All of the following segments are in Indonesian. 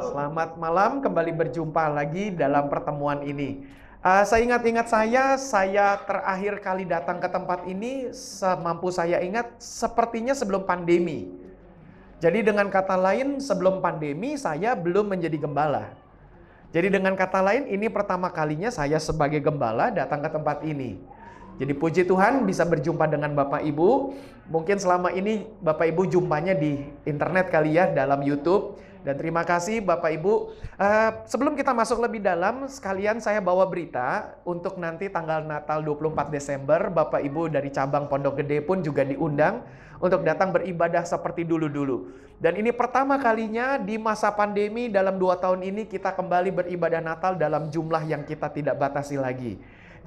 Selamat malam, kembali berjumpa lagi dalam pertemuan ini. Seingat-ingat saya terakhir kali datang ke tempat ini, semampu saya ingat, sepertinya sebelum pandemi. Jadi dengan kata lain, sebelum pandemi saya belum menjadi gembala. Jadi dengan kata lain, ini pertama kalinya saya sebagai gembala datang ke tempat ini. Jadi puji Tuhan bisa berjumpa dengan Bapak Ibu. Mungkin selama ini Bapak Ibu jumpanya di internet kali ya, dalam YouTube. Dan terima kasih Bapak Ibu. Sebelum kita masuk lebih dalam, sekalian saya bawa berita untuk nanti tanggal Natal 24 Desember. Bapak Ibu dari cabang Pondok Gede pun juga diundang untuk datang beribadah seperti dulu-dulu. Dan ini pertama kalinya di masa pandemi dalam 2 tahun ini kita kembali beribadah Natal dalam jumlah yang kita tidak batasi lagi.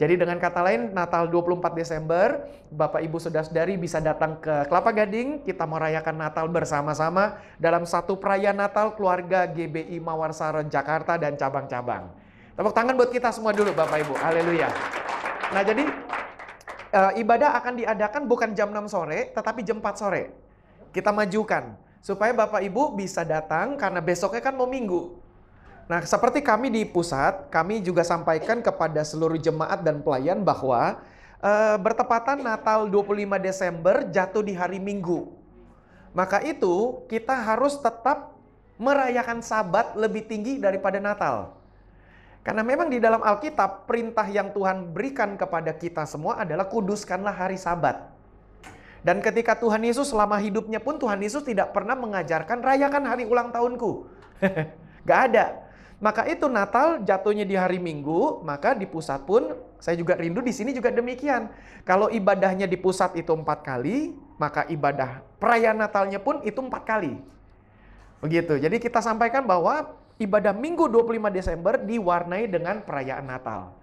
Jadi dengan kata lain, Natal 24 Desember, Bapak Ibu Saudara-saudari bisa datang ke Kelapa Gading, kita merayakan Natal bersama-sama dalam satu perayaan Natal keluarga GBI Mawar Saron Jakarta dan cabang-cabang. Tepuk tangan buat kita semua dulu Bapak Ibu, haleluya. Nah jadi ibadah akan diadakan bukan jam 6 sore, tetapi jam 4 sore. Kita majukan, supaya Bapak Ibu bisa datang karena besoknya kan mau Minggu. Nah, seperti kami di pusat, kami juga sampaikan kepada seluruh jemaat dan pelayan bahwa bertepatan Natal 25 Desember jatuh di hari Minggu. Maka itu kita harus tetap merayakan Sabat lebih tinggi daripada Natal. Karena memang di dalam Alkitab, perintah yang Tuhan berikan kepada kita semua adalah kuduskanlah hari Sabat. Dan ketika Tuhan Yesus selama hidupnya pun Tuhan Yesus tidak pernah mengajarkan rayakan hari ulang tahunku. Gak ada. Maka itu Natal jatuhnya di hari Minggu, maka di pusat pun saya juga rindu di sini juga demikian. Kalau ibadahnya di pusat itu 4 kali, maka ibadah perayaan Natalnya pun itu 4 kali. Begitu. Jadi kita sampaikan bahwa ibadah Minggu 25 Desember diwarnai dengan perayaan Natal.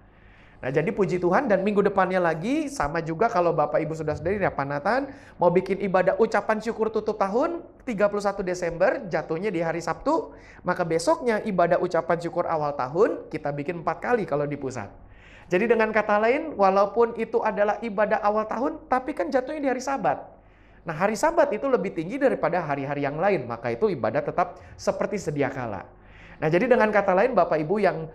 Nah jadi puji Tuhan, dan minggu depannya lagi sama juga kalau Bapak Ibu Saudara-saudari Panatan mau bikin ibadah ucapan syukur tutup tahun 31 Desember jatuhnya di hari Sabtu, maka besoknya ibadah ucapan syukur awal tahun kita bikin 4 kali kalau di pusat. Jadi dengan kata lain, walaupun itu adalah ibadah awal tahun, tapi kan jatuhnya di hari Sabat. Nah hari Sabat itu lebih tinggi daripada hari-hari yang lain, maka itu ibadah tetap seperti sedia kala. Nah jadi dengan kata lain Bapak Ibu yang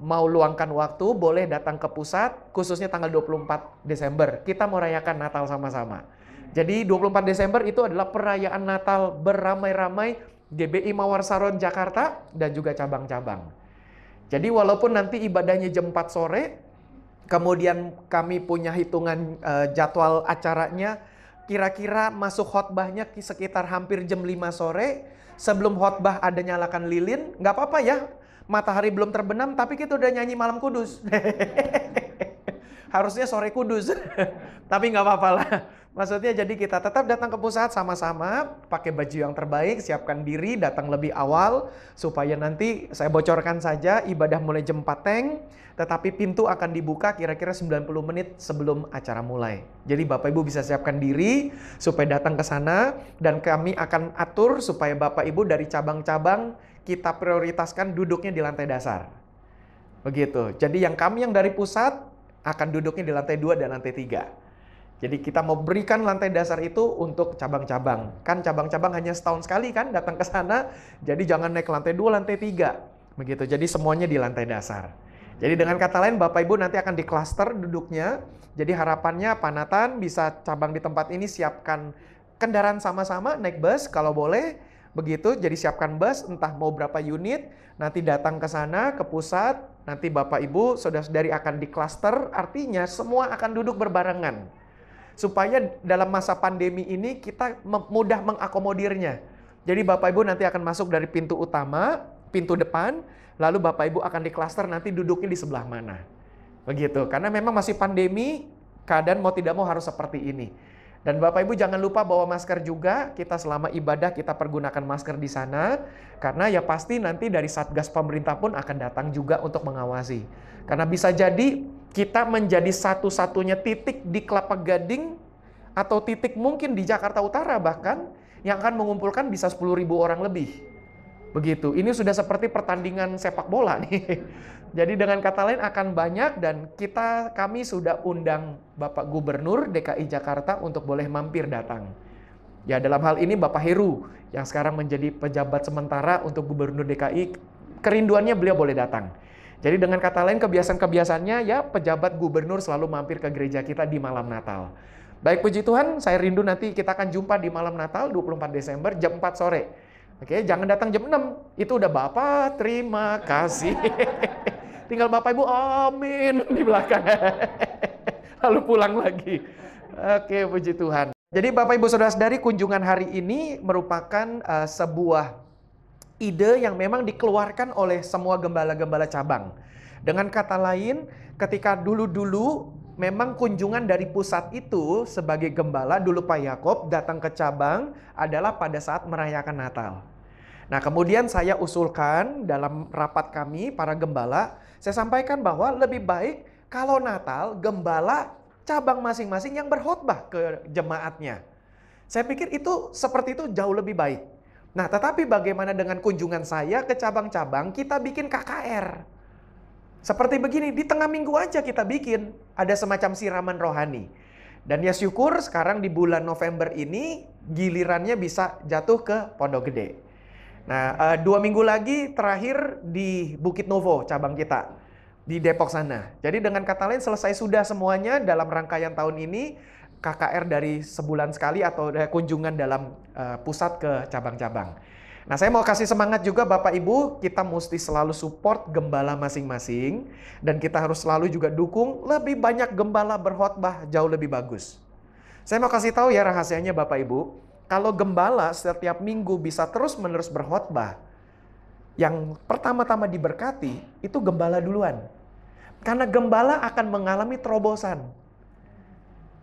mau luangkan waktu boleh datang ke pusat, khususnya tanggal 24 Desember. Kita mau rayakan Natal sama-sama. Jadi 24 Desember itu adalah perayaan Natal beramai-ramai GBI Mawar Saron Jakarta dan juga cabang-cabang. Jadi walaupun nanti ibadahnya jam 4 sore, kemudian kami punya hitungan jadwal acaranya, kira-kira masuk khotbahnya sekitar hampir jam 5 sore. Sebelum khotbah ada nyalakan lilin, nggak apa-apa ya. Matahari belum terbenam, tapi kita udah nyanyi Malam Kudus. Harusnya sore kudus. Tapi nggak apa-apa lah. Maksudnya jadi kita tetap datang ke pusat sama-sama, pakai baju yang terbaik, siapkan diri, datang lebih awal. Supaya nanti saya bocorkan saja, ibadah mulai jam 4 teng, tetapi pintu akan dibuka kira-kira 90 menit sebelum acara mulai. Jadi Bapak Ibu bisa siapkan diri supaya datang ke sana, dan kami akan atur supaya Bapak Ibu dari cabang-cabang kita prioritaskan duduknya di lantai dasar. Begitu. Jadi kami yang dari pusat akan duduknya di lantai 2 dan lantai 3. Jadi kita mau berikan lantai dasar itu untuk cabang-cabang. Kan cabang-cabang hanya setahun sekali kan datang ke sana. Jadi jangan naik lantai 2, lantai 3. Begitu. Jadi semuanya di lantai dasar. Jadi dengan kata lain Bapak Ibu nanti akan diklaster duduknya. Jadi harapannya Panatan bisa cabang di tempat ini siapkan kendaraan sama-sama, naik bus kalau boleh. Begitu, jadi siapkan bus, entah mau berapa unit, nanti datang ke sana, ke pusat, nanti Bapak Ibu, saudara-saudari akan diklaster, artinya semua akan duduk berbarengan. Supaya dalam masa pandemi ini kita mudah mengakomodirnya. Jadi Bapak Ibu nanti akan masuk dari pintu utama, pintu depan, lalu Bapak Ibu akan diklaster nanti duduknya di sebelah mana. Begitu, karena memang masih pandemi, keadaan mau tidak mau harus seperti ini. Dan Bapak Ibu jangan lupa bawa masker juga, kita selama ibadah kita pergunakan masker di sana. Karena ya pasti nanti dari Satgas pemerintah pun akan datang juga untuk mengawasi. Karena bisa jadi kita menjadi satu-satunya titik di Kelapa Gading, atau titik mungkin di Jakarta Utara bahkan, yang akan mengumpulkan bisa 10.000 orang lebih. Begitu, ini sudah seperti pertandingan sepak bola nih. Jadi dengan kata lain akan banyak, dan kami sudah undang Bapak Gubernur DKI Jakarta untuk boleh mampir datang. Ya dalam hal ini Bapak Heru yang sekarang menjadi pejabat sementara untuk Gubernur DKI, kerinduannya beliau boleh datang. Jadi dengan kata lain kebiasaan-kebiasaannya ya pejabat gubernur selalu mampir ke gereja kita di malam Natal. Baik, puji Tuhan, saya rindu nanti kita akan jumpa di malam Natal 24 Desember jam 4 sore. Oke, jangan datang jam 6. Itu udah Bapak, terima kasih. Tinggal Bapak Ibu, amin di belakang. Lalu pulang lagi. Oke, puji Tuhan. Jadi Bapak Ibu Saudara-saudari, kunjungan hari ini merupakan sebuah ide yang memang dikeluarkan oleh semua gembala-gembala cabang. Dengan kata lain, ketika dulu-dulu memang kunjungan dari pusat itu sebagai gembala, dulu Pak Yakob datang ke cabang adalah pada saat merayakan Natal. Nah, kemudian saya usulkan dalam rapat kami para gembala, saya sampaikan bahwa lebih baik kalau Natal gembala cabang masing-masing yang berkhotbah ke jemaatnya. Saya pikir itu seperti itu jauh lebih baik. Nah, tetapi bagaimana dengan kunjungan saya ke cabang-cabang, kita bikin KKR. Seperti begini, di tengah minggu aja kita bikin. Ada semacam siraman rohani. Dan ya syukur sekarang di bulan November ini, gilirannya bisa jatuh ke Pondok Gede. Nah, 2 minggu lagi terakhir di Bukit Novo, cabang kita. Di Depok sana. Jadi dengan kata lain selesai sudah semuanya dalam rangkaian tahun ini. KKR dari sebulan sekali atau kunjungan dalam pusat ke cabang-cabang. Nah, saya mau kasih semangat juga Bapak Ibu, kita mesti selalu support gembala masing-masing dan kita harus selalu juga dukung lebih banyak gembala berkhotbah jauh lebih bagus. Saya mau kasih tahu ya rahasianya Bapak Ibu, kalau gembala setiap minggu bisa terus-menerus berkhotbah, yang pertama-tama diberkati itu gembala duluan. Karena gembala akan mengalami terobosan.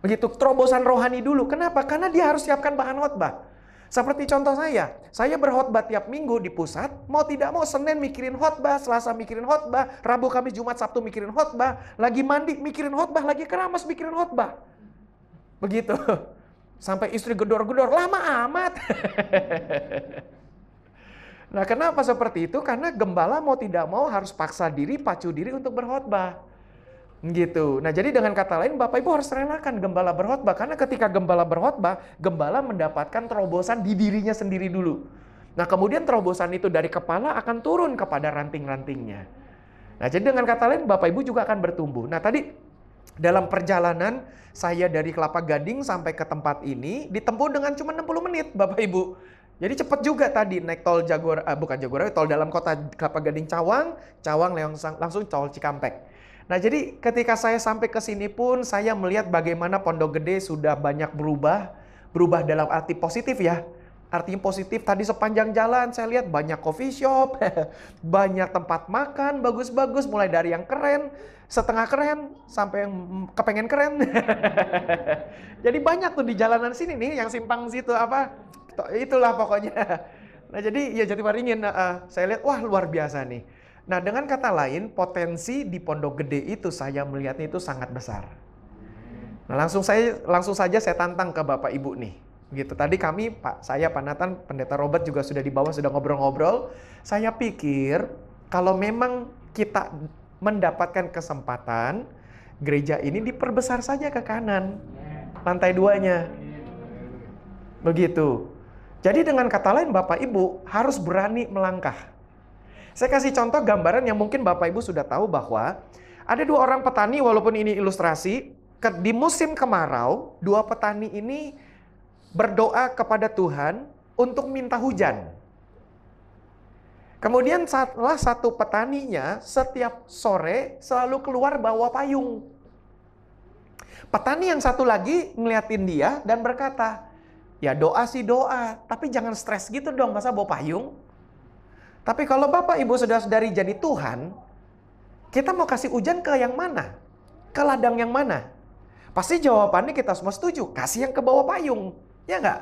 Begitu, terobosan rohani dulu. Kenapa? Karena dia harus siapkan bahan khotbah. Seperti contoh saya berkhotbah tiap minggu di pusat, mau tidak mau Senin mikirin khotbah, Selasa mikirin khotbah, Rabu, Kamis, Jumat, Sabtu mikirin khotbah, lagi mandi mikirin khotbah, lagi keramas mikirin khotbah. Begitu. Sampai istri gedor-gedor, lama amat. Nah, kenapa seperti itu? Karena gembala mau tidak mau harus paksa diri, pacu diri untuk berkhotbah. Gitu. Nah, jadi dengan kata lain Bapak Ibu harus relakan gembala berkhotbah, karena ketika gembala berkhotbah, gembala mendapatkan terobosan di dirinya sendiri dulu. Nah, kemudian terobosan itu dari kepala akan turun kepada ranting-rantingnya. Nah, jadi dengan kata lain Bapak Ibu juga akan bertumbuh. Nah, tadi dalam perjalanan saya dari Kelapa Gading sampai ke tempat ini ditempuh dengan cuma 60 menit Bapak Ibu. Jadi cepat juga tadi naik tol tol dalam kota Kelapa Gading Cawang langsung tol Cikampek. Nah, jadi ketika saya sampai ke sini pun saya melihat bagaimana Pondok Gede sudah banyak berubah dalam arti positif ya. Artinya positif, tadi sepanjang jalan saya lihat banyak coffee shop, banyak tempat makan bagus-bagus, mulai dari yang keren, setengah keren, sampai yang kepengen keren. Jadi banyak tuh di jalanan sini nih, yang simpang situ itulah pokoknya. Nah, jadi ya Jatiwaringin, saya lihat wah luar biasa nih. Nah, dengan kata lain, potensi di Pondok Gede itu saya melihatnya itu sangat besar. Nah, langsung saja saya tantang ke Bapak Ibu nih. Gitu. Tadi Pak Nathan, Pendeta Robert juga sudah di bawah, sudah ngobrol-ngobrol. Saya pikir kalau memang kita mendapatkan kesempatan, gereja ini diperbesar saja ke kanan. Lantai 2-nya. Begitu. Jadi dengan kata lain Bapak Ibu harus berani melangkah. Saya kasih contoh gambaran yang mungkin Bapak Ibu sudah tahu bahwa ada 2 orang petani, walaupun ini ilustrasi, di musim kemarau, 2 petani ini berdoa kepada Tuhan untuk minta hujan. Kemudian salah satu petaninya setiap sore selalu keluar bawa payung. Petani yang satu lagi ngeliatin dia dan berkata, ya doa sih doa, tapi jangan stres gitu dong, masa bawa payung? Tapi kalau Bapak Ibu saudara-saudari jadi Tuhan, kita mau kasih hujan ke yang mana? Ke ladang yang mana? Pasti jawabannya kita semua setuju, kasih yang ke bawah payung. Ya nggak?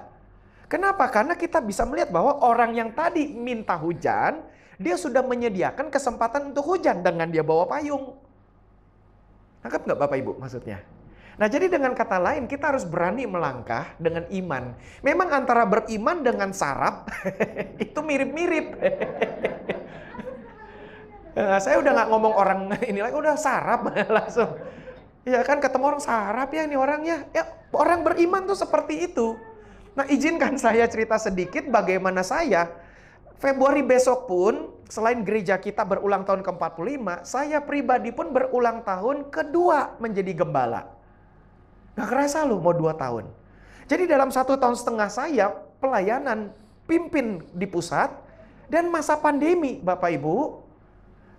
Kenapa? Karena kita bisa melihat bahwa orang yang tadi minta hujan, dia sudah menyediakan kesempatan untuk hujan dengan dia bawa payung. Nangkep nggak Bapak Ibu maksudnya? Nah, jadi dengan kata lain kita harus berani melangkah dengan iman. Memang antara beriman dengan sarap itu mirip-mirip. Saya udah nggak ngomong orang ini lagi, udah sarap langsung. Ya kan ketemu orang sarap ya ini orangnya. Ya orang beriman tuh seperti itu. Nah, izinkan saya cerita sedikit bagaimana saya Februari besok pun, selain gereja kita berulang tahun ke-45, saya pribadi pun berulang tahun kedua menjadi gembala. Gak kerasa loh mau 2 tahun. Jadi dalam 1,5 tahun saya pelayanan pimpin di pusat, dan masa pandemi Bapak Ibu.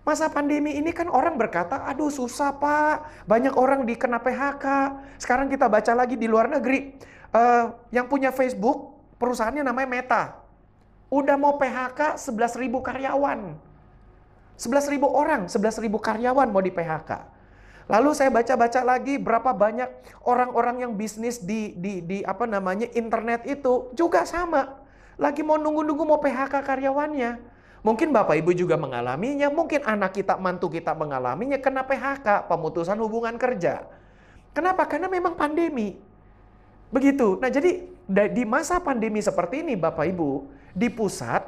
Masa pandemi ini kan orang berkata, aduh susah Pak, banyak orang dikena PHK. Sekarang kita baca lagi di luar negeri, yang punya Facebook, perusahaannya namanya Meta. Udah mau PHK 11.000 karyawan. 11.000 orang, 11.000 karyawan mau di PHK. Lalu saya baca-baca lagi berapa banyak orang-orang yang bisnis di internet itu juga sama. Lagi mau nunggu-nunggu mau PHK karyawannya. Mungkin Bapak Ibu juga mengalaminya, mungkin anak kita, mantu kita mengalaminya, kena PHK, pemutusan hubungan kerja. Kenapa? Karena memang pandemi. Begitu. Nah, jadi di masa pandemi seperti ini Bapak Ibu, di pusat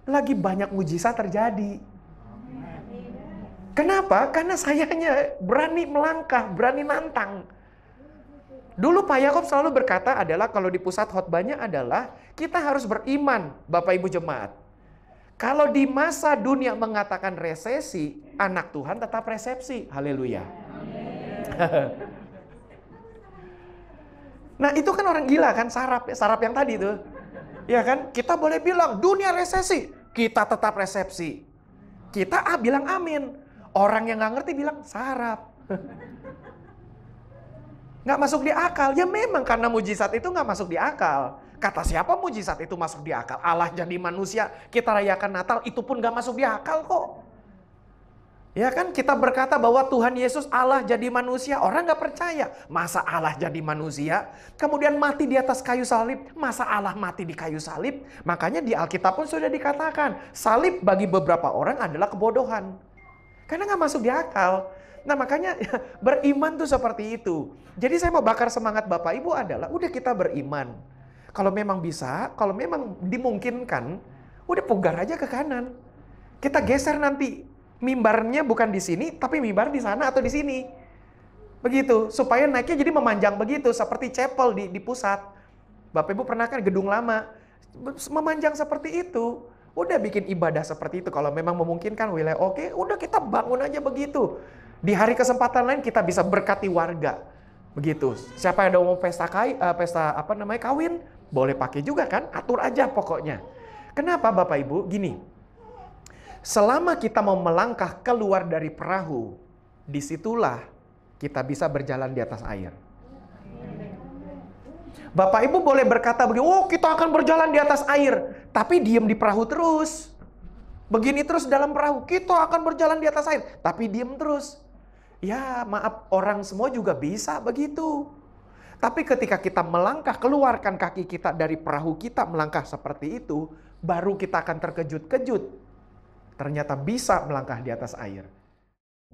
lagi banyak mujizat terjadi. Kenapa? Karena sayanya berani melangkah, berani nantang. Dulu Pak Yakob selalu berkata adalah kalau di pusat khotbahnya adalah kita harus beriman, Bapak Ibu jemaat. Kalau di masa dunia mengatakan resesi, anak Tuhan tetap resepsi. Haleluya. Nah, itu kan orang gila kan, sarap yang tadi tuh. Ya kan? Kita boleh bilang dunia resesi, kita tetap resepsi. Kita bilang amin. Orang yang nggak ngerti bilang sarap. Nggak masuk di akal. Ya memang karena mujizat itu nggak masuk di akal. Kata siapa mujizat itu masuk di akal? Allah jadi manusia, kita rayakan Natal, itu pun gak masuk di akal kok. Ya kan, kita berkata bahwa Tuhan Yesus Allah jadi manusia, orang gak percaya. Masa Allah jadi manusia, kemudian mati di atas kayu salib, masa Allah mati di kayu salib? Makanya di Alkitab pun sudah dikatakan, salib bagi beberapa orang adalah kebodohan. Karena gak masuk di akal. Nah makanya beriman tuh seperti itu. Jadi saya mau bakar semangat Bapak Ibu adalah, udah kita beriman. Kalau memang bisa, kalau memang dimungkinkan, udah pugar aja ke kanan. Kita geser nanti mimbarnya bukan di sini, tapi mimbar di sana atau di sini. Begitu, supaya naiknya jadi memanjang begitu, seperti chapel di pusat. Bapak Ibu pernah kan gedung lama, memanjang seperti itu. Udah bikin ibadah seperti itu, kalau memang memungkinkan wilayah oke, udah kita bangun aja begitu. Di hari kesempatan lain kita bisa berkati warga. Begitu. Siapa yang mau kawin, boleh pakai juga kan? Atur aja pokoknya. Kenapa Bapak Ibu? Gini. Selama kita mau melangkah keluar dari perahu, disitulah kita bisa berjalan di atas air. Bapak Ibu boleh berkata begini, oh kita akan berjalan di atas air. Tapi diem di perahu terus. Begini terus dalam perahu, kita akan berjalan di atas air. Tapi diem terus. Ya maaf, orang semua juga bisa begitu. Tapi ketika kita melangkah, keluarkan kaki kita dari perahu kita melangkah seperti itu, baru kita akan terkejut-kejut. Ternyata bisa melangkah di atas air.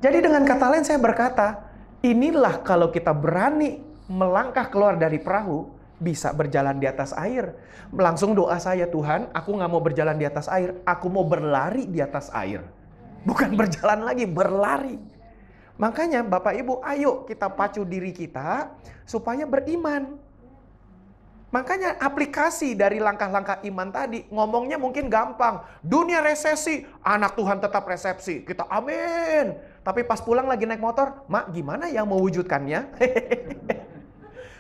Jadi dengan kata lain saya berkata, inilah kalau kita berani melangkah keluar dari perahu, bisa berjalan di atas air. Langsung doa saya, Tuhan, aku gak mau berjalan di atas air, aku mau berlari di atas air. Bukan berjalan lagi, berlari. Makanya Bapak Ibu, ayo kita pacu diri kita supaya beriman. Makanya aplikasi dari langkah-langkah iman tadi, ngomongnya mungkin gampang. Dunia resesi, anak Tuhan tetap resepsi. Kita amin. Tapi pas pulang lagi naik motor, Mak gimana yang mewujudkannya?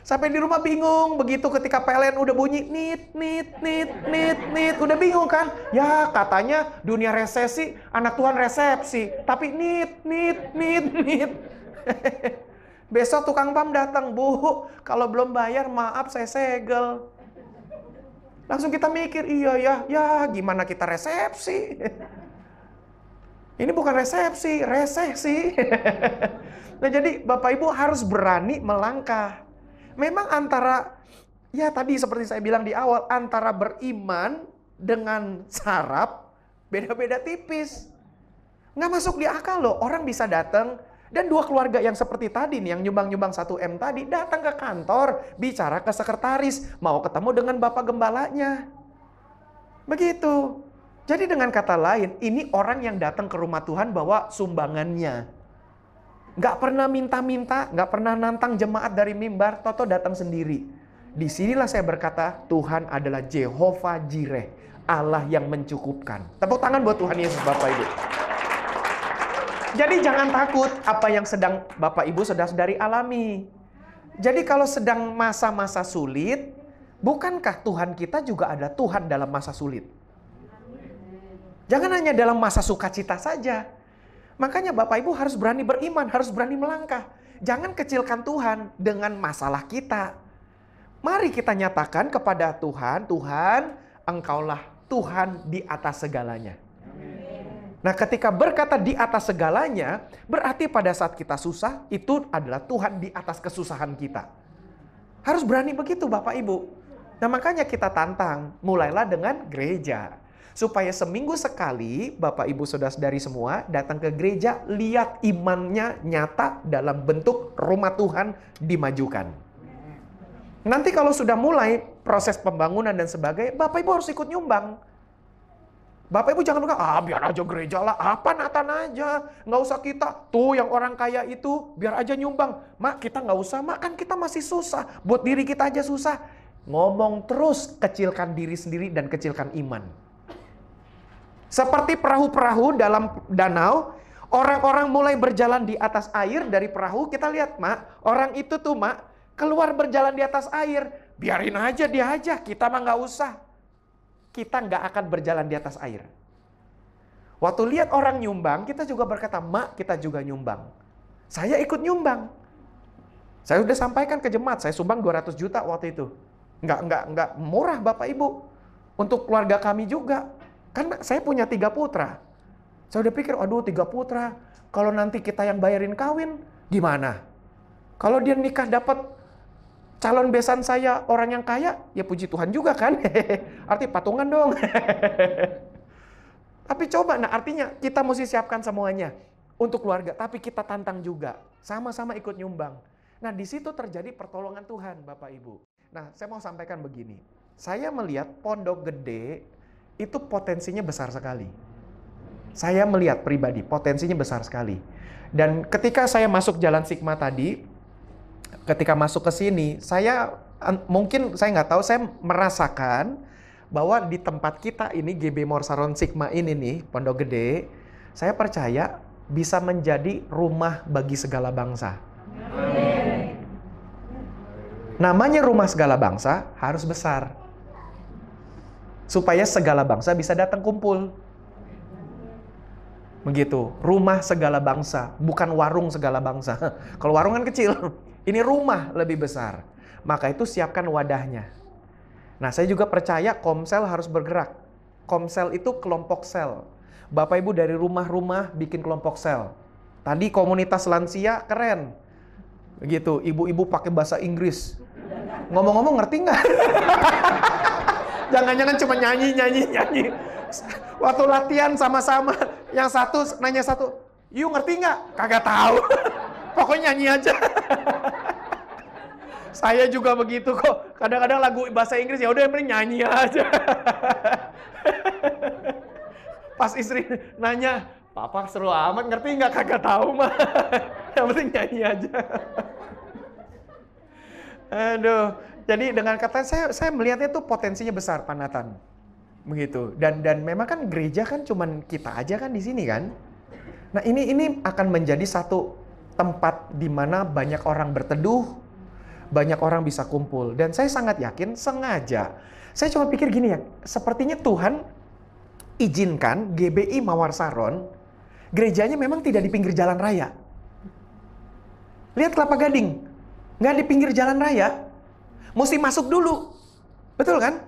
Sampai di rumah bingung, begitu ketika PLN udah bunyi, nit, udah bingung kan? Ya katanya dunia resesi, anak Tuhan resepsi, tapi nit. Besok tukang pam datang, Bu, kalau belum bayar maaf saya segel. Langsung kita mikir, iya ya gimana kita resepsi? Ini bukan resepsi, resesi. Nah jadi Bapak Ibu harus berani melangkah. Memang antara, ya tadi seperti saya bilang di awal, antara beriman dengan sarap, beda-beda tipis. Nggak masuk di akal loh, orang bisa datang, dan 2 keluarga yang seperti tadi nih, yang nyumbang-nyumbang 1M tadi, datang ke kantor, bicara ke sekretaris, mau ketemu dengan bapak gembalanya. Begitu. Jadi dengan kata lain, ini orang yang datang ke rumah Tuhan bawa sumbangannya. Nggak pernah minta-minta, nggak pernah nantang jemaat dari mimbar, toto datang sendiri. Disinilah saya berkata, Tuhan adalah Jehovah Jireh, Allah yang mencukupkan. Tepuk tangan buat Tuhan Yesus, Bapak Ibu. Jadi jangan takut apa yang sedang Bapak Ibu saudara-saudari alami. Jadi kalau sedang masa-masa sulit, bukankah Tuhan kita juga ada Tuhan dalam masa sulit? Jangan hanya dalam masa sukacita saja. Makanya Bapak Ibu harus berani beriman, harus berani melangkah. Jangan kecilkan Tuhan dengan masalah kita. Mari kita nyatakan kepada Tuhan, Tuhan, Engkaulah Tuhan di atas segalanya. Nah, ketika berkata di atas segalanya, berarti pada saat kita susah, itu adalah Tuhan di atas kesusahan kita. Harus berani begitu Bapak Ibu. Nah, makanya kita tantang, mulailah dengan gereja. Supaya seminggu sekali, Bapak Ibu Saudara-saudari semua datang ke gereja, lihat imannya nyata dalam bentuk rumah Tuhan dimajukan. Nanti kalau sudah mulai proses pembangunan dan sebagainya, Bapak Ibu harus ikut nyumbang. Bapak Ibu jangan bilang, biar aja gereja lah, apa Nathan aja, nggak usah kita. Tuh yang orang kaya itu, biar aja nyumbang. Mak kita nggak usah, mak kan kita masih susah, buat diri kita aja susah. Ngomong terus, kecilkan diri sendiri dan kecilkan iman. Seperti perahu-perahu dalam danau, orang-orang mulai berjalan di atas air dari perahu. Kita lihat, Mak, orang itu tuh, Mak, keluar berjalan di atas air. Biarin aja dia aja, kita mah nggak usah. Kita nggak akan berjalan di atas air. Waktu lihat orang nyumbang, kita juga berkata, Mak, kita juga nyumbang. Saya ikut nyumbang. Saya udah sampaikan ke jemaat, saya sumbang 200 juta waktu itu. Nggak murah Bapak Ibu. Untuk keluarga kami juga. Karena saya punya 3 putra. Saya udah pikir, aduh 3 putra. Kalau nanti kita yang bayarin kawin, gimana? Kalau dia nikah dapat calon besan saya orang yang kaya, ya puji Tuhan juga kan. Arti patungan dong. Tapi coba, nah artinya kita mesti siapkan semuanya untuk keluarga. Tapi kita tantang juga. Sama-sama ikut nyumbang. Nah di situ terjadi pertolongan Tuhan Bapak Ibu. Nah saya mau sampaikan begini. Saya melihat Pondok Gede itu potensinya besar sekali. Saya melihat pribadi potensinya besar sekali. Dan ketika saya masuk Jalan Sigma tadi, ketika masuk ke sini, saya nggak tahu, saya merasakan bahwa di tempat kita ini GB Morsaron Sigma ini nih, Pondok Gede, saya percaya bisa menjadi rumah bagi segala bangsa. Amin. Namanya rumah segala bangsa harus besar. Supaya segala bangsa bisa datang kumpul. Begitu, rumah segala bangsa, bukan warung segala bangsa. Kalau warung kan kecil. Ini rumah lebih besar. Maka itu siapkan wadahnya. Nah, saya juga percaya Komsel harus bergerak. Komsel itu kelompok sel. Bapak Ibu dari rumah-rumah bikin kelompok sel. Tadi komunitas lansia keren. Begitu, ibu-ibu pakai bahasa Inggris. Ngomong-ngomong ngerti nggak? Jangan-jangan cuma nyanyi. Waktu latihan sama-sama, yang satu nanya satu, "You ngerti nggak?" Kagak tahu. Pokoknya nyanyi aja. Saya juga begitu kok. Kadang-kadang lagu bahasa Inggris ya udah yang penting nyanyi aja. Pas istri nanya, "Papa seru amat, ngerti nggak?" Kagak tahu mah. Yang penting nyanyi aja. Aduh. Jadi dengan kata saya melihatnya tuh potensinya besar, Pak Nathan. Begitu. Dan memang kan gereja kan cuman kita aja kan di sini kan. Nah, ini akan menjadi satu tempat di mana banyak orang berteduh, banyak orang bisa kumpul. Dan saya sangat yakin sengaja. Saya cuma pikir gini ya, sepertinya Tuhan izinkan GBI Mawar Saron, gerejanya memang tidak di pinggir jalan raya. Lihat Kelapa Gading, nggak di pinggir jalan raya. Mesti masuk dulu. Betul kan?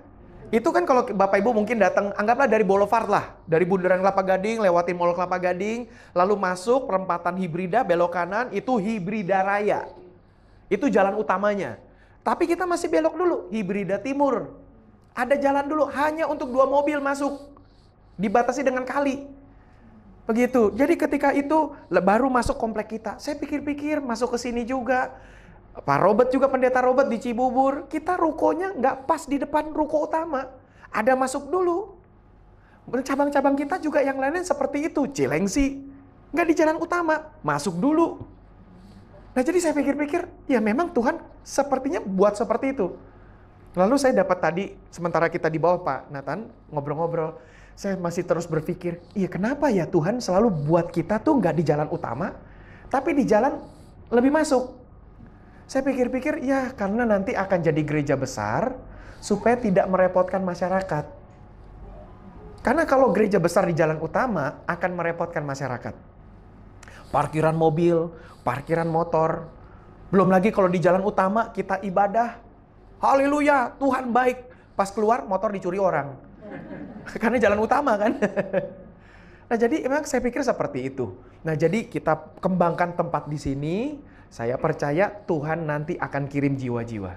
Itu kan kalau Bapak Ibu mungkin datang, anggaplah dari Boulevard lah. Dari Bundaran Kelapa Gading, lewatin Mall Kelapa Gading, lalu masuk perempatan Hibrida, belok kanan, itu Hibrida Raya. Itu jalan utamanya. Tapi kita masih belok dulu, Hibrida Timur. Ada jalan dulu, hanya untuk 2 mobil masuk. Dibatasi dengan kali. Begitu. Jadi ketika itu, baru masuk komplek kita. Saya pikir-pikir, masuk ke sini juga. Pak Robert juga, pendeta Robert di Cibubur, kita rukonya nggak pas di depan ruko utama. Ada masuk dulu. Cabang-cabang kita juga yang lain seperti itu. Cilengsi, nggak di jalan utama, masuk dulu. Nah jadi saya pikir-pikir, ya memang Tuhan sepertinya buat seperti itu. Lalu saya dapat tadi, sementara kita di bawah Pak Nathan, ngobrol-ngobrol, saya masih terus berpikir, iya kenapa ya Tuhan selalu buat kita tuh nggak di jalan utama, tapi di jalan lebih masuk. Saya pikir-pikir, ya karena nanti akan jadi gereja besar, supaya tidak merepotkan masyarakat. Karena kalau gereja besar di jalan utama, akan merepotkan masyarakat. Parkiran mobil, parkiran motor, belum lagi kalau di jalan utama kita ibadah, haleluya, Tuhan baik. Pas keluar motor dicuri orang. Karena jalan utama kan. Nah jadi emang saya pikir seperti itu. Nah jadi kita kembangkan tempat di sini. Saya percaya Tuhan nanti akan kirim jiwa-jiwa.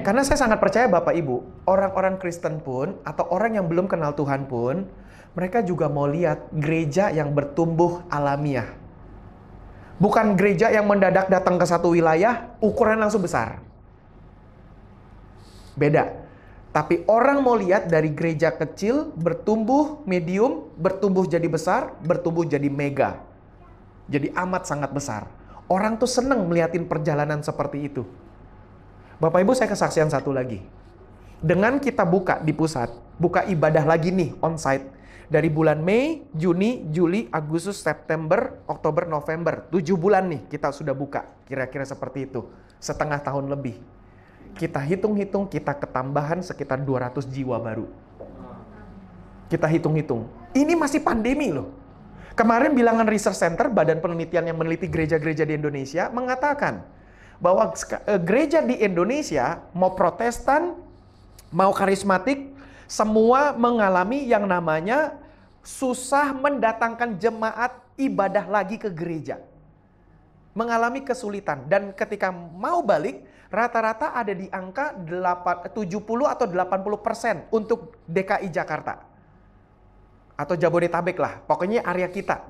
Karena saya sangat percaya Bapak Ibu, orang-orang Kristen pun atau orang yang belum kenal Tuhan pun, mereka juga mau lihat gereja yang bertumbuh alamiah. Bukan gereja yang mendadak datang ke satu wilayah, ukuran langsung besar. Beda. Tapi orang mau lihat dari gereja kecil, bertumbuh medium, bertumbuh jadi besar, bertumbuh jadi mega. Jadi amat sangat besar. Orang tuh seneng melihatin perjalanan seperti itu. Bapak Ibu, saya kesaksian satu lagi. Dengan kita buka di pusat, buka ibadah lagi nih, onsite. Dari bulan Mei, Juni, Juli, Agustus, September, Oktober, November. 7 bulan nih kita sudah buka. Kira-kira seperti itu. Setengah tahun lebih. Kita hitung-hitung, kita ketambahan sekitar 200 jiwa baru. Kita hitung-hitung. Ini masih pandemi loh. Kemarin bilangan Research Center, badan penelitian yang meneliti gereja-gereja di Indonesia, mengatakan bahwa gereja di Indonesia, mau Protestan, mau karismatik, semua mengalami yang namanya susah mendatangkan jemaat ibadah lagi ke gereja. Mengalami kesulitan. Dan ketika mau balik, rata-rata ada di angka 70 atau 80% untuk DKI Jakarta. Atau Jabodetabek lah, pokoknya area kita.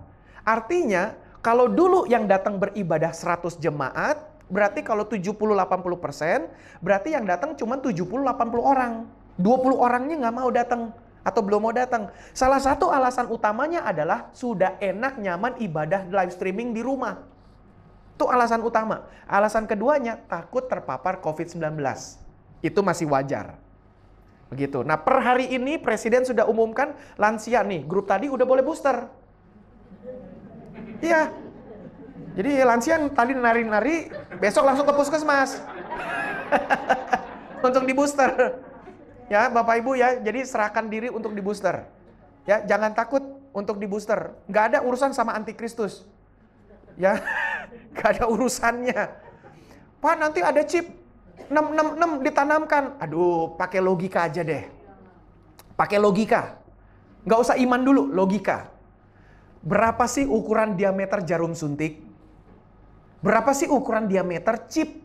Artinya, kalau dulu yang datang beribadah 100 jemaat, berarti kalau 70-80%, berarti yang datang cuma 70-80 orang. 20 orangnya nggak mau datang atau belum mau datang. Salah satu alasan utamanya adalah sudah enak nyaman ibadah live streaming di rumah. Itu alasan utama. Alasan keduanya takut terpapar COVID-19. Itu masih wajar. Begitu. Nah per hari ini Presiden sudah umumkan lansia nih, grup tadi udah boleh booster. Iya. Jadi lansia yang tadi nari-nari, besok langsung ke puskesmas. Untuk di booster. Ya Bapak Ibu ya, jadi serahkan diri untuk di booster. Ya, jangan takut untuk di booster. Nggak ada urusan sama antikristus. Ya, nggak ada urusannya. Pak nanti ada chip 666 ditanamkan. Aduh, pakai logika aja deh. Pakai logika. Nggak usah iman dulu, logika. Berapa sih ukuran diameter jarum suntik? Berapa sih ukuran diameter chip?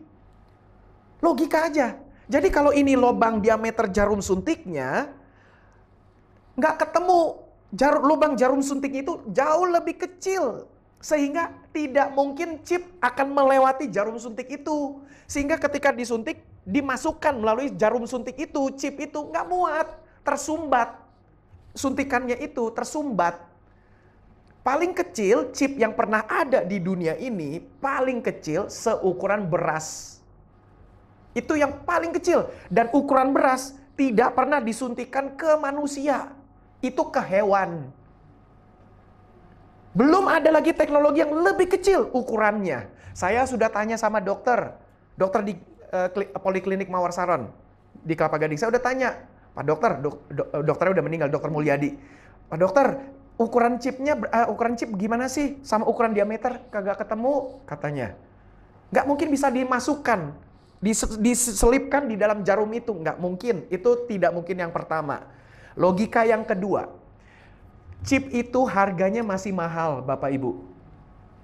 Logika aja. Jadi kalau ini lubang diameter jarum suntiknya, nggak ketemu. Lubang jarum suntik itu jauh lebih kecil. Sehingga tidak mungkin chip akan melewati jarum suntik itu. Sehingga ketika disuntik, dimasukkan melalui jarum suntik itu, chip itu nggak muat, tersumbat. Suntikannya itu tersumbat. Paling kecil chip yang pernah ada di dunia ini, paling kecil seukuran beras. Itu yang paling kecil. Dan ukuran beras tidak pernah disuntikan ke manusia. Itu ke hewan. Belum ada lagi teknologi yang lebih kecil ukurannya. Saya sudah tanya sama dokter di Poliklinik Mawar Saron di Kelapa Gading. Saya udah tanya, Pak Dokter, dokternya udah meninggal, Dokter Mulyadi. Pak Dokter, ukuran chip gimana sih sama ukuran diameter? Kagak ketemu katanya. Nggak mungkin bisa dimasukkan, diselipkan di dalam jarum itu, nggak mungkin. Itu tidak mungkin yang pertama. Logika yang kedua. Chip itu harganya masih mahal, Bapak Ibu.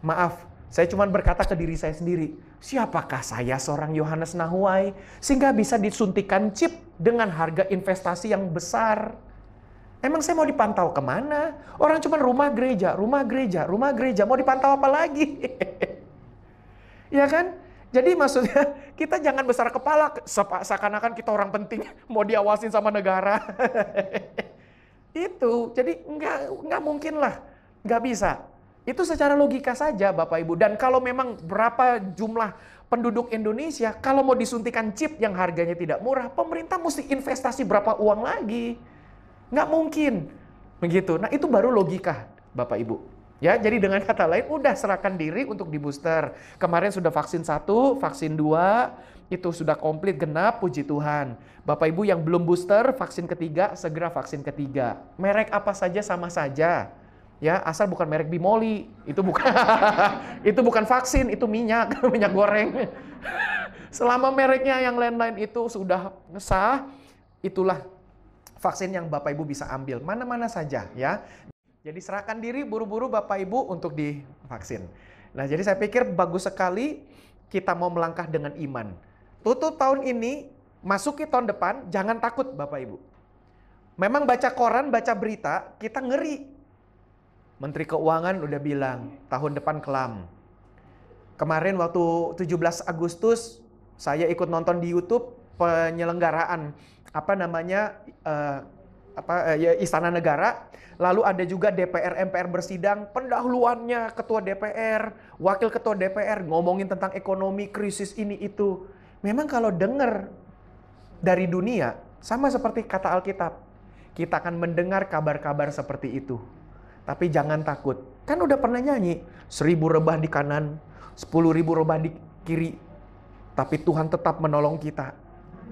Maaf, saya cuma berkata ke diri saya sendiri, siapakah saya seorang Yohanes Nahuai sehingga bisa disuntikan chip dengan harga investasi yang besar? Emang saya mau dipantau kemana? Orang cuma rumah gereja, mau dipantau apa lagi? Ya kan? Jadi maksudnya kita jangan besar kepala, seakan-akan kita orang penting, mau diawasin sama negara. Itu, jadi nggak mungkin lah, nggak bisa. Itu secara logika saja Bapak Ibu. Dan kalau memang berapa jumlah penduduk Indonesia kalau mau disuntikan chip yang harganya tidak murah, pemerintah mesti investasi berapa uang lagi? Nggak mungkin. Begitu. Nah, itu baru logika, Bapak Ibu. Ya, jadi dengan kata lain, udah serahkan diri untuk di booster. Kemarin sudah vaksin 1, vaksin 2, itu sudah komplit genap, puji Tuhan. Bapak Ibu yang belum booster, vaksin ketiga, segera vaksin ketiga. Merek apa saja sama saja. Ya, asal bukan merek Bimoli. Itu bukan itu bukan vaksin, itu minyak, minyak goreng. Selama mereknya yang lain-lain itu sudah sah, itulah vaksin yang Bapak Ibu bisa ambil. Mana-mana saja ya. Jadi serahkan diri buru-buru Bapak Ibu untuk divaksin. Nah, jadi saya pikir bagus sekali kita mau melangkah dengan iman. Tutup tahun ini, masuki tahun depan, jangan takut Bapak Ibu. Memang baca koran, baca berita, kita ngeri. Menteri Keuangan udah bilang, tahun depan kelam. Kemarin waktu 17 Agustus, saya ikut nonton di YouTube penyelenggaraan Istana Negara. Lalu ada juga DPR MPR bersidang, pendahuluannya ketua DPR, wakil ketua DPR ngomongin tentang ekonomi, krisis ini itu. Memang kalau dengar dari dunia, sama seperti kata Alkitab, kita akan mendengar kabar-kabar seperti itu. Tapi jangan takut. Kan udah pernah nyanyi, 1000 rebah di kanan, 10.000 rebah di kiri. Tapi Tuhan tetap menolong kita.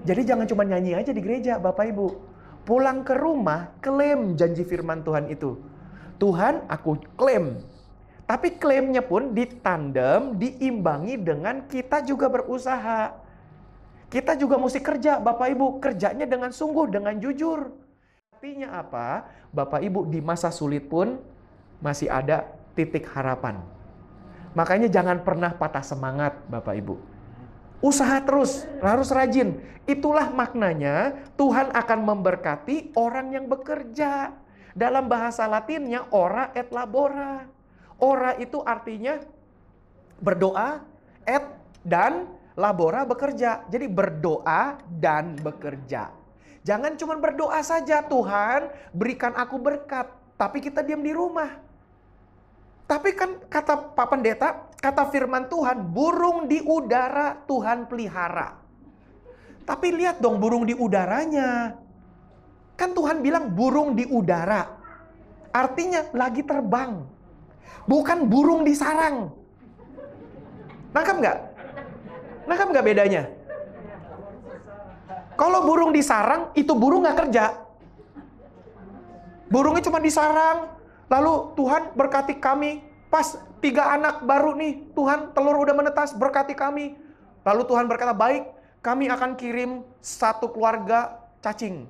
Jadi jangan cuma nyanyi aja di gereja, Bapak Ibu. Pulang ke rumah, klaim janji firman Tuhan itu. Tuhan, aku klaim. Tapi klaimnya pun ditandem, diimbangi dengan kita juga berusaha. Kita juga mesti kerja, Bapak Ibu. Kerjanya dengan sungguh, dengan jujur. Artinya apa? Bapak Ibu di masa sulit pun masih ada titik harapan. Makanya jangan pernah patah semangat Bapak Ibu. Usaha terus, harus rajin. Itulah maknanya Tuhan akan memberkati orang yang bekerja. Dalam bahasa Latinnya ora et labora. Ora itu artinya berdoa, et dan labora bekerja. Jadi berdoa dan bekerja. Jangan cuma berdoa saja, Tuhan berikan aku berkat. Tapi kita diam di rumah. Tapi kan kata Pak Pendeta, kata firman Tuhan, burung di udara Tuhan pelihara. Tapi lihat dong burung di udaranya. Kan Tuhan bilang burung di udara. Artinya lagi terbang. Bukan burung di sarang. Nangkap nggak? Nangkap nggak bedanya? Kalau burung di sarang, itu burung nggak kerja. Burungnya cuma di sarang. Lalu Tuhan berkati kami. Pas 3 anak baru nih, Tuhan telur udah menetas, berkati kami. Lalu Tuhan berkata, baik, kami akan kirim 1 keluarga cacing.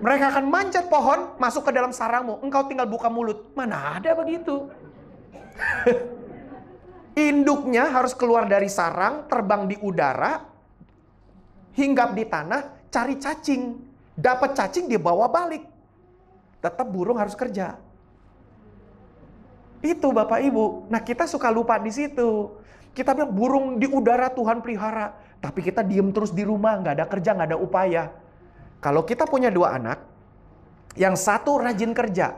Mereka akan manjat pohon, masuk ke dalam sarangmu. Engkau tinggal buka mulut. Mana ada begitu? Induknya harus keluar dari sarang, terbang di udara, hinggap di tanah, cari cacing. Dapat cacing, dia bawa balik. Tetap burung harus kerja. Itu Bapak Ibu. Nah kita suka lupa di situ. Kita bilang burung di udara Tuhan pelihara. Tapi kita diem terus di rumah, nggak ada kerja, nggak ada upaya. Kalau kita punya 2 anak, yang satu rajin kerja,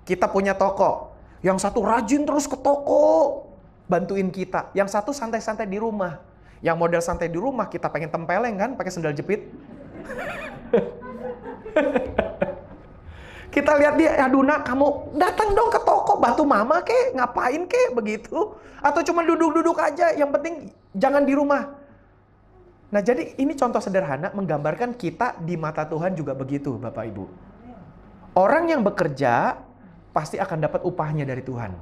kita punya toko. Yang satu rajin terus ke toko, bantuin kita. Yang satu santai-santai di rumah. Yang model santai di rumah, kita pengen tempeleng kan, pakai sendal jepit. Kita lihat dia, aduh nak, kamu datang dong ke toko, bantu mama kek, ngapain kek, begitu. Atau cuma duduk-duduk aja, yang penting jangan di rumah. Nah jadi ini contoh sederhana menggambarkan kita di mata Tuhan juga begitu Bapak Ibu. Orang yang bekerja pasti akan dapat upahnya dari Tuhan.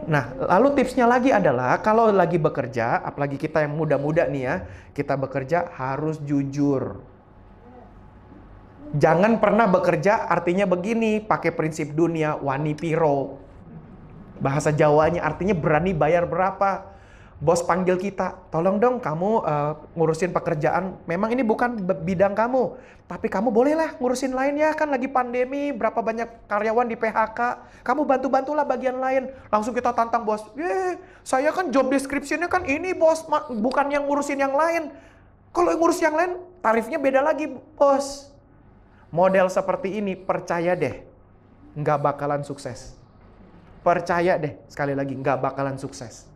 Nah lalu tipsnya lagi adalah kalau lagi bekerja, apalagi kita yang muda-muda nih ya, kita bekerja harus jujur. Jangan pernah bekerja artinya begini, pakai prinsip dunia, wani piro. Bahasa Jawanya artinya berani bayar berapa. Bos panggil kita, tolong dong kamu ngurusin pekerjaan. Memang ini bukan bidang kamu, tapi kamu bolehlah ngurusin lain ya. Kan lagi pandemi, berapa banyak karyawan di PHK. Kamu bantu-bantulah bagian lain. Langsung kita tantang bos. Saya kan job description-nya kan ini bos, bukan yang ngurusin yang lain. Kalau yang ngurus yang lain, tarifnya beda lagi bos. Model seperti ini, percaya deh, nggak bakalan sukses. Percaya deh, sekali lagi, nggak bakalan sukses.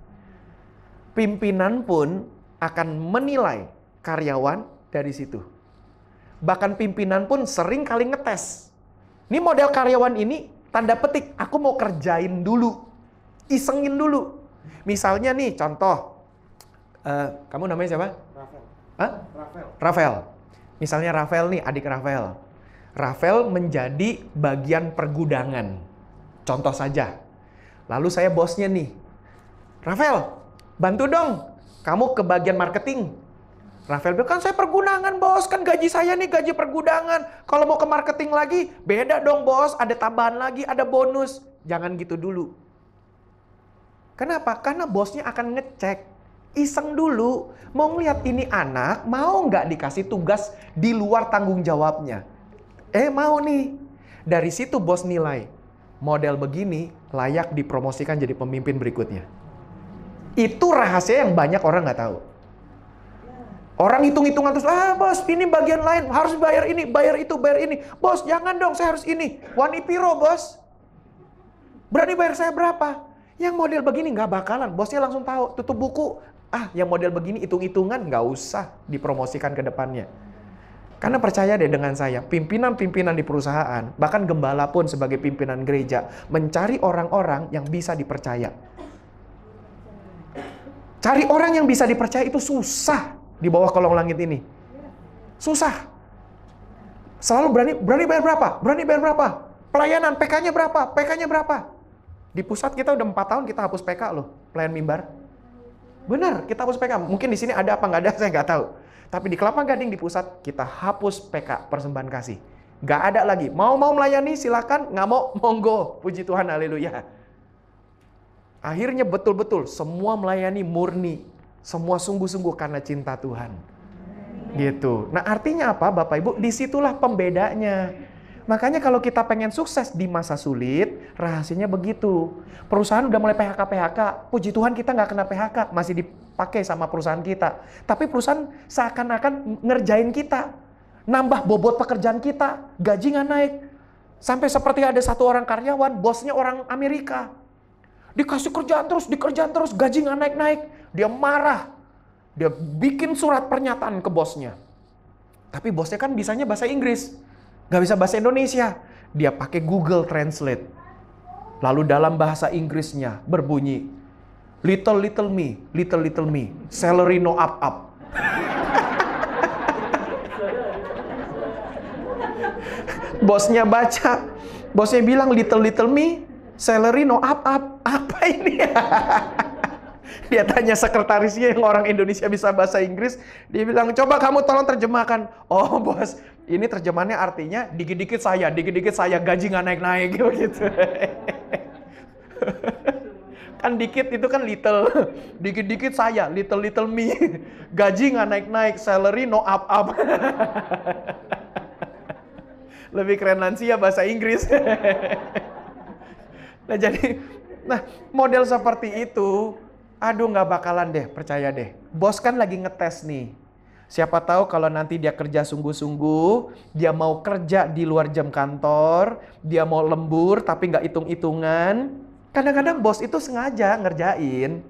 Pimpinan pun akan menilai karyawan dari situ. Bahkan pimpinan pun sering kali ngetes. Ini model karyawan ini, tanda petik, aku mau kerjain dulu. Isengin dulu. Misalnya nih, contoh. Kamu namanya siapa? Rafael. Hah? Rafael. Misalnya Rafael nih, adik Rafael. Rafael menjadi bagian pergudangan. Contoh saja. Lalu saya bosnya nih. Rafael, bantu dong. Kamu ke bagian marketing. Rafael bilang, kan saya pergudangan bos, kan gaji saya nih gaji pergudangan. Kalau mau ke marketing lagi, beda dong bos, ada tambahan lagi, ada bonus. Jangan gitu dulu. Kenapa? Karena bosnya akan ngecek. Iseng dulu, mau ngeliat ini anak, mau nggak dikasih tugas di luar tanggung jawabnya. Mau nih. Dari situ bos nilai, model begini layak dipromosikan jadi pemimpin berikutnya. Itu rahasia yang banyak orang nggak tahu. Orang hitung-hitungan terus, bos ini bagian lain, harus bayar ini, bayar itu, bayar ini. Bos jangan dong, saya harus ini. Wani piro bos? Berani bayar saya berapa? Yang model begini nggak bakalan, bosnya langsung tahu, tutup buku. Yang model begini hitung-hitungan nggak usah dipromosikan ke depannya. Karena percaya deh dengan saya, pimpinan-pimpinan di perusahaan, bahkan gembala pun sebagai pimpinan gereja, mencari orang-orang yang bisa dipercaya. Cari orang yang bisa dipercaya itu susah. Di bawah kolong langit ini. Susah. Selalu berani bayar berapa? Berani bayar berapa? Pelayanan, PK-nya berapa? PK-nya berapa? Di pusat kita udah 4 tahun kita hapus PK loh. Pelayan mimbar. Benar, kita hapus PK. Mungkin di sini ada apa nggak ada, saya nggak tahu. Tapi di Kelapa Gading di pusat, kita hapus PK, persembahan kasih. Nggak ada lagi. Mau melayani silakan, nggak mau, monggo. Puji Tuhan, haleluya. Akhirnya betul-betul semua melayani murni. Semua sungguh-sungguh karena cinta Tuhan. Gitu. Nah artinya apa Bapak Ibu? Disitulah pembedanya. Makanya kalau kita pengen sukses di masa sulit, rahasianya begitu. Perusahaan udah mulai PHK. Puji Tuhan kita nggak kena PHK. Masih dipakai sama perusahaan kita. Tapi perusahaan seakan-akan ngerjain kita. Nambah bobot pekerjaan kita. Gaji nggak naik. Sampai seperti ada satu orang karyawan, bosnya orang Amerika. Dikasih kerjaan terus, gaji nggak naik-naik. Dia marah. Dia bikin surat pernyataan ke bosnya. Tapi bosnya kan bisanya bahasa Inggris. Nggak bisa bahasa Indonesia. Dia pakai Google Translate. Lalu dalam bahasa Inggrisnya berbunyi, little me, salary no up. Bosnya baca. Bosnya bilang little me, salary no up. Apa ini? Dia tanya sekretarisnya yang orang Indonesia bisa bahasa Inggris. Dia bilang, coba kamu tolong terjemahkan. Oh bos, ini terjemahannya artinya dikit-dikit saya, gaji nggak naik-naik gitu. Kan dikit itu kan little. Dikit-dikit saya, little me. Gaji nggak naik-naik, salary no up. Lebih keren lansia bahasa Inggris. Nah model seperti itu, aduh nggak bakalan deh, percaya deh. Bos kan lagi ngetes nih. Siapa tahu kalau nanti dia kerja sungguh-sungguh, dia mau kerja di luar jam kantor, dia mau lembur tapi nggak hitung-hitungan. Kadang-kadang bos itu sengaja ngerjain.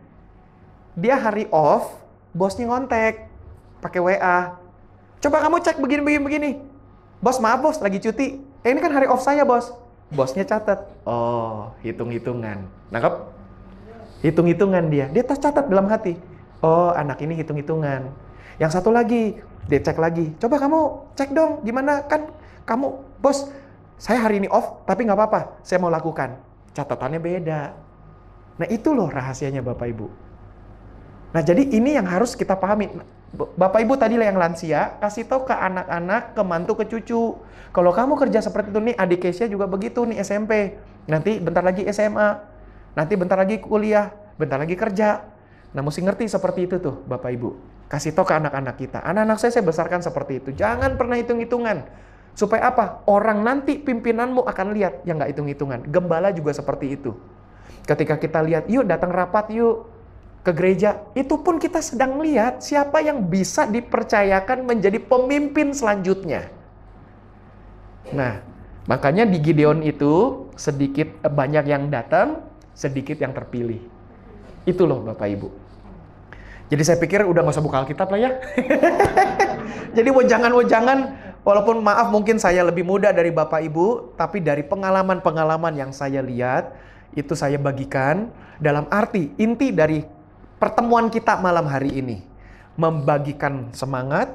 Dia hari off, bosnya ngontek pakai WA. Coba kamu cek begini. Bos maaf bos, lagi cuti. Ini kan hari off saya bos. Bosnya catat. Oh, hitung-hitungan. Nangkep? Hitung-hitungan dia. Dia catat dalam hati. Oh, anak ini hitung-hitungan. Yang satu lagi, dia cek lagi. Coba kamu cek dong, gimana kan kamu, bos, saya hari ini off, tapi nggak apa-apa, saya mau lakukan. Catatannya beda. Nah itu loh rahasianya Bapak Ibu. Nah jadi ini yang harus kita pahami. Bapak Ibu tadi yang lansia, kasih tahu ke anak-anak, ke mantu, ke cucu. Kalau kamu kerja seperti itu nih, adik Kesia juga begitu nih SMP. Nanti bentar lagi SMA. Nanti bentar lagi kuliah, bentar lagi kerja. Nah mesti ngerti seperti itu tuh Bapak Ibu. Kasih tahu ke anak-anak kita. Anak-anak saya besarkan seperti itu. Jangan pernah hitung-hitungan. Supaya apa? Orang nanti pimpinanmu akan lihat yang nggak hitung-hitungan. Gembala juga seperti itu. Ketika kita lihat, yuk datang rapat yuk ke gereja. Itu pun kita sedang lihat siapa yang bisa dipercayakan menjadi pemimpin selanjutnya. Nah, makanya di Gideon itu banyak yang datang, sedikit yang terpilih. Itu loh Bapak Ibu. Jadi saya pikir udah nggak usah buka Alkitab lah ya. Jadi wejangan-wejangan, walaupun maaf mungkin saya lebih muda dari Bapak Ibu, tapi dari pengalaman-pengalaman yang saya lihat, itu saya bagikan dalam arti inti dari pertemuan kita malam hari ini. Membagikan semangat,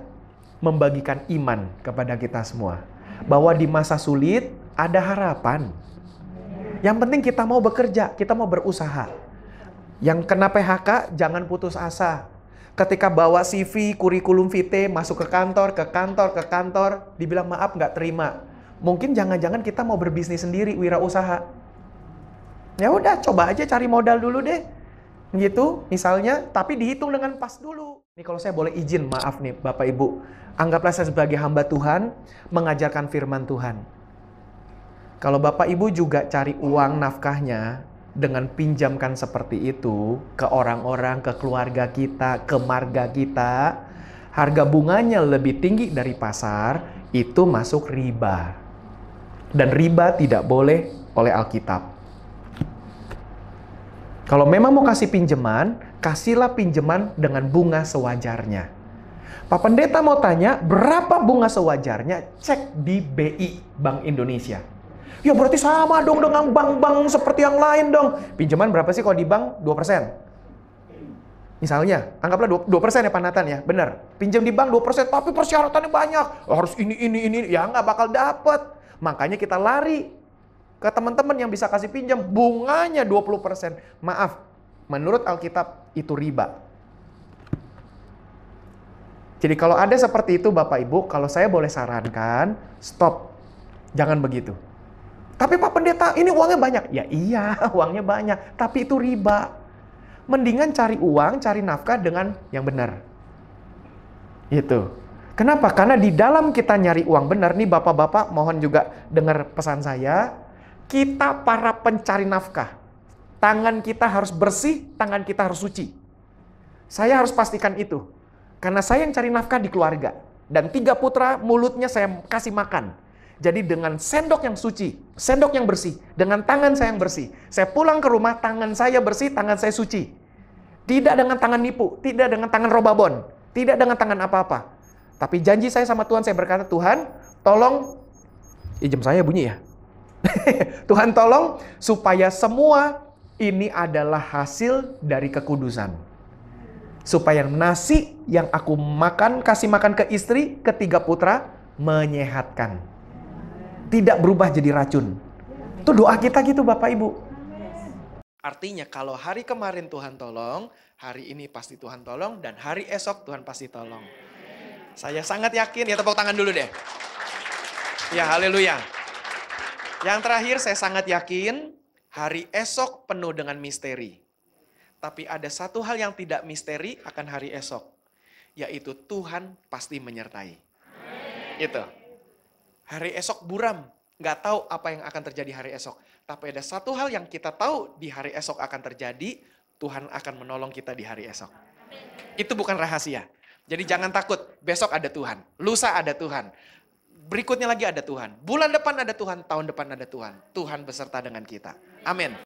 membagikan iman kepada kita semua. Bahwa di masa sulit ada harapan. Yang penting kita mau bekerja, kita mau berusaha. Yang kena PHK jangan putus asa. Ketika bawa CV, kurikulum vitae, masuk ke kantor, dibilang maaf nggak terima. Mungkin jangan-jangan kita mau berbisnis sendiri, wirausaha. Ya udah, coba aja cari modal dulu deh. Gitu, misalnya, tapi dihitung dengan pas dulu. Ini kalau saya boleh izin, maaf nih Bapak Ibu. Anggaplah saya sebagai hamba Tuhan, mengajarkan firman Tuhan. Kalau Bapak Ibu juga cari uang nafkahnya, dengan pinjamkan seperti itu ke orang-orang, ke keluarga kita, ke marga kita, harga bunganya lebih tinggi dari pasar, itu masuk riba. Dan riba tidak boleh oleh Alkitab. Kalau memang mau kasih pinjaman, kasihlah pinjaman dengan bunga sewajarnya. Pak Pendeta mau tanya, berapa bunga sewajarnya? Cek di BI, Bank Indonesia. Ya berarti sama dong dengan bank-bank seperti yang lain dong. Pinjaman berapa sih kalau di bank? 2%. Misalnya, anggaplah 2% ya Pak Nathan ya. Benar. Pinjam di bank 2%, tapi persyaratannya banyak. Harus ini. Ya nggak bakal dapet. Makanya kita lari ke teman-teman yang bisa kasih pinjam. Bunganya 20%. Maaf, menurut Alkitab itu riba. Jadi kalau ada seperti itu Bapak Ibu, kalau saya boleh sarankan, stop. Jangan begitu. Tapi Pak Pendeta, ini uangnya banyak. Ya iya, uangnya banyak. Tapi itu riba. Mendingan cari uang, cari nafkah dengan yang benar. Itu. Kenapa? Karena di dalam kita nyari uang benar, nih Bapak-Bapak mohon juga dengar pesan saya. Kita para pencari nafkah. Tangan kita harus bersih, tangan kita harus suci. Saya harus pastikan itu. Karena saya yang cari nafkah di keluarga. Dan 3 putra, mulutnya saya kasih makan. Jadi dengan sendok yang suci, sendok yang bersih, dengan tangan saya yang bersih. Saya pulang ke rumah, tangan saya bersih, tangan saya suci. Tidak dengan tangan nipu, tidak dengan tangan robabon, tidak dengan tangan apa-apa. Tapi janji saya sama Tuhan, saya berkata, Tuhan, tolong, jam saya bunyi ya. Tuhan tolong supaya semua ini adalah hasil dari kekudusan. Supaya nasi yang aku makan, kasih makan ke istri, ke 3 putra, menyehatkan. Tidak berubah jadi racun. Itu doa kita gitu Bapak Ibu. Artinya kalau hari kemarin Tuhan tolong, hari ini pasti Tuhan tolong, dan hari esok Tuhan pasti tolong. Saya sangat yakin, ya tepuk tangan dulu deh. Ya haleluya. Yang terakhir saya sangat yakin, hari esok penuh dengan misteri. Tapi ada satu hal yang tidak misteri akan hari esok. Yaitu Tuhan pasti menyertai. Itu. Hari esok buram, nggak tahu apa yang akan terjadi hari esok. Tapi ada satu hal yang kita tahu di hari esok akan terjadi, Tuhan akan menolong kita di hari esok. Itu bukan rahasia. Jadi jangan takut, besok ada Tuhan, lusa ada Tuhan, berikutnya lagi ada Tuhan, bulan depan ada Tuhan, tahun depan ada Tuhan. Tuhan beserta dengan kita. Amin.